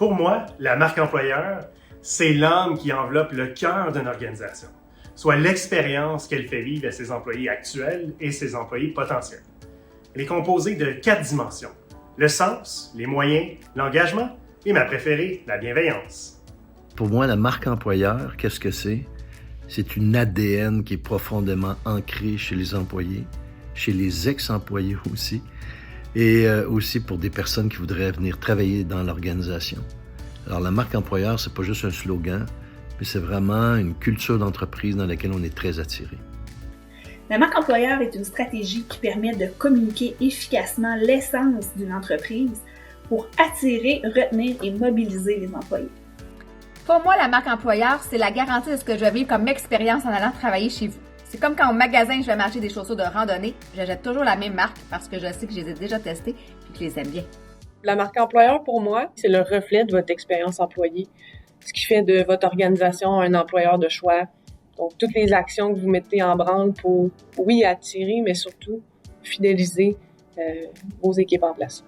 Pour moi, la marque employeur, c'est l'âme qui enveloppe le cœur d'une organisation, soit l'expérience qu'elle fait vivre à ses employés actuels et ses employés potentiels. Elle est composée de 4 dimensions: le sens, les moyens, l'engagement et ma préférée, la bienveillance. Pour moi, la marque employeur, qu'est-ce que c'est? C'est une ADN qui est profondément ancrée chez les employés, chez les ex-employés aussi, et aussi pour des personnes qui voudraient venir travailler dans l'organisation. Alors la marque employeur, c'est pas juste un slogan, mais c'est vraiment une culture d'entreprise dans laquelle on est très attiré. La marque employeur est une stratégie qui permet de communiquer efficacement l'essence d'une entreprise pour attirer, retenir et mobiliser les employés. Pour moi, la marque employeur, c'est la garantie de ce que je vais vivre comme expérience en allant travailler chez vous. C'est comme quand au magasin, je vais m'acheter des chaussures de randonnée, j'achète toujours la même marque parce que je sais que je les ai déjà testées et que je les aime bien. La marque employeur, pour moi, c'est le reflet de votre expérience employée, ce qui fait de votre organisation un employeur de choix. Donc, toutes les actions que vous mettez en branle pour, oui, attirer, mais surtout fidéliser vos équipes en place.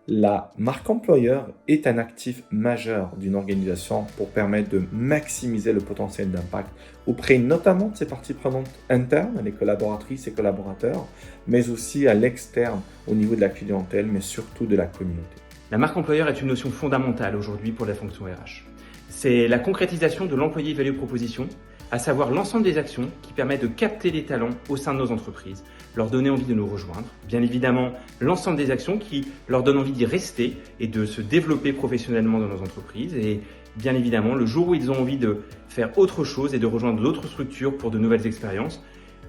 La marque employeur est un actif majeur d'une organisation pour permettre de maximiser le potentiel d'impact auprès notamment de ses parties prenantes internes, les collaboratrices et collaborateurs, mais aussi à l'externe au niveau de la clientèle, mais surtout de la communauté. La marque employeur est une notion fondamentale aujourd'hui pour la fonction RH. C'est la concrétisation de l'employé value proposition, à savoir l'ensemble des actions qui permettent de capter les talents au sein de nos entreprises, leur donner envie de nous rejoindre. Bien évidemment, l'ensemble des actions qui leur donnent envie d'y rester et de se développer professionnellement dans nos entreprises. Et bien évidemment, le jour où ils ont envie de faire autre chose et de rejoindre d'autres structures pour de nouvelles expériences,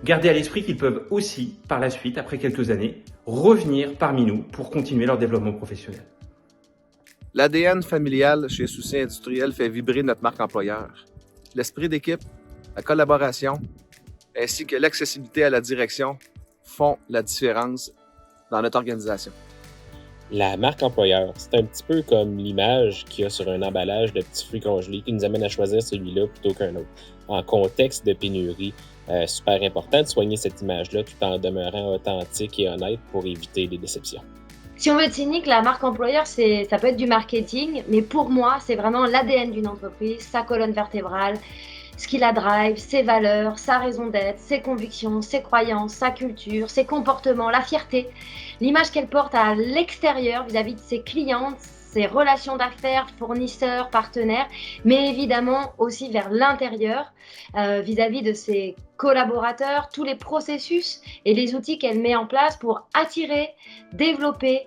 garder à l'esprit qu'ils peuvent aussi, par la suite, après quelques années, revenir parmi nous pour continuer leur développement professionnel. L'ADN familial chez Souci Industriel fait vibrer notre marque employeur. L'esprit d'équipe, la collaboration, ainsi que l'accessibilité à la direction font la différence dans notre organisation. La marque employeur, c'est un petit peu comme l'image qu'il y a sur un emballage de petits fruits congelés qui nous amène à choisir celui-là plutôt qu'un autre. En contexte de pénurie, super important de soigner cette image-là tout en demeurant authentique et honnête pour éviter les déceptions. Si on veut être cynique, la marque employeur, ça peut être du marketing, mais pour moi, c'est vraiment l'ADN d'une entreprise, sa colonne vertébrale, ce qui la drive, ses valeurs, sa raison d'être, ses convictions, ses croyances, sa culture, ses comportements, la fierté, l'image qu'elle porte à l'extérieur vis-à-vis de ses clientes, ses relations d'affaires, fournisseurs, partenaires, mais évidemment aussi vers l'intérieur, vis-à-vis de ses collaborateurs, tous les processus et les outils qu'elle met en place pour attirer, développer,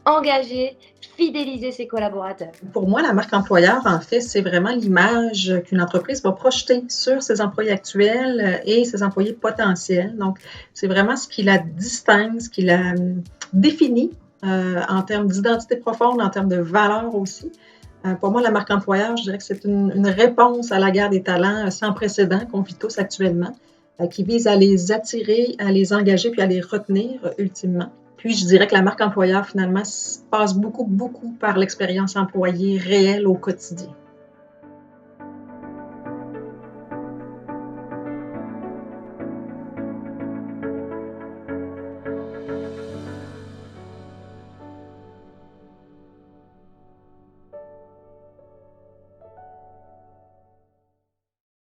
engager, fidéliser ses collaborateurs. Pour moi, la marque employeur, en fait, c'est vraiment l'image qu'une entreprise va projeter sur ses employés actuels et ses employés potentiels. Donc, c'est vraiment ce qui la distingue, ce qui la définit en termes d'identité profonde, en termes de valeur aussi. Pour moi, la marque employeur, je dirais que c'est une réponse à la guerre des talents sans précédent qu'on vit tous actuellement, qui vise à les attirer, à les engager puis à les retenir ultimement. Puis, je dirais que la marque employeur, finalement, passe beaucoup par l'expérience employée réelle au quotidien.